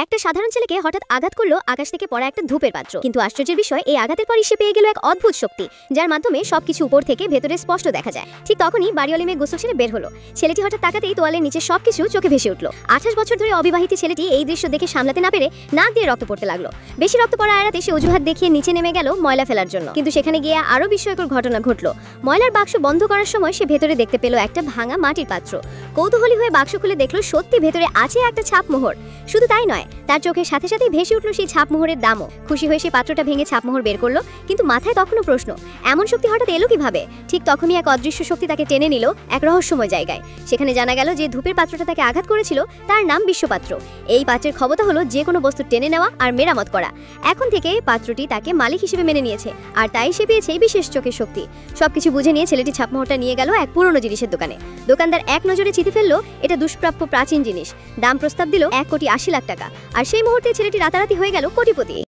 একটা সাধারণ ছেলেকে হঠাৎ আঘাত করলো আকাশ থেকে পড়া একটা ধূপের পাত্র। কিন্তু আশ্চর্যের বিষয়, এই আঘাতের পরই সে পেয়ে গেল এক অদ্ভুত শক্তি, যার মাধ্যমে সবকিছু উপর থেকে ভেতরে স্পষ্ট দেখা যায়। ঠিক তখনই বাড়িওয়ালি মেয়ে গোসল সেরে বের হলো। ছেলেটি হঠাৎ তাকাতেই তোয়ালের নিচে সবকিছু চোখে ভেসে উঠল। 28 বছর ধরে অবিবাহিত ছেলেটি এই দৃশ্য দেখে সামলাতে না পেরে নাক দিয়ে রক্ত পড়তে লাগলো। বেশি রক্ত পড়া এড়াতে সে অজুহাত দেখিয়ে নিচে নেমে গেল ময়লা ফেলার জন্য। কিন্তু সেখানে গিয়ে আরো বিস্ময়কর ঘটনা ঘটলো। ময়লার বাক্স বন্ধ করার সময় সে ভেতরে দেখতে পেল একটা ভাঙা মাটির পাত্র। কৌতূহলী হয়ে বাক্স খুলে দেখলো সত্যি ভেতরে আছে একটা ছাপমোহর। শুধু তাই নয়, তার চোখের সাথে সাথেই ভেসে উঠল সেই ছাপমোহরের দামও। খুশি হয়ে সে পাত্রটা ভেঙে ছাপমোহর বের করলো, কিন্তু মাথায় তখনও প্রশ্ন, এমন শক্তি হঠাৎ এলো কিভাবে? ঠিক তখনই এক অদৃশ্য শক্তি তাকে টেনে নিল এক রহস্যময় জায়গায়। সেখানে জানা গেল যে ধূপের পাত্রটা তাকে আঘাত করেছিল তার নাম বিশ্বপাত্র। এই পাত্রের ক্ষমতা হলো যে কোনো বস্তু টেনে নেওয়া আর মেরামত করা। এখন থেকে পাত্রটি তাকে মালিক হিসেবে মেনে নিয়েছে, আর তাই সে পেয়েছে বিশেষ চোখের শক্তি। সবকিছু বুঝে নিয়ে ছেলেটি ছাপমোহরটা নিয়ে গেল এক পুরনো জিনিসের দোকানে। দোকানদার এক নজরে চিঠি ফেললো এটা দুষ্প্রাপ্য প্রাচীন জিনিস। দাম প্রস্তাব দিল 1,80,00,000 টাকা। আর সেই মুহূর্তে ছেলেটি রাতারাতি হয়ে গেল কোটিপতি।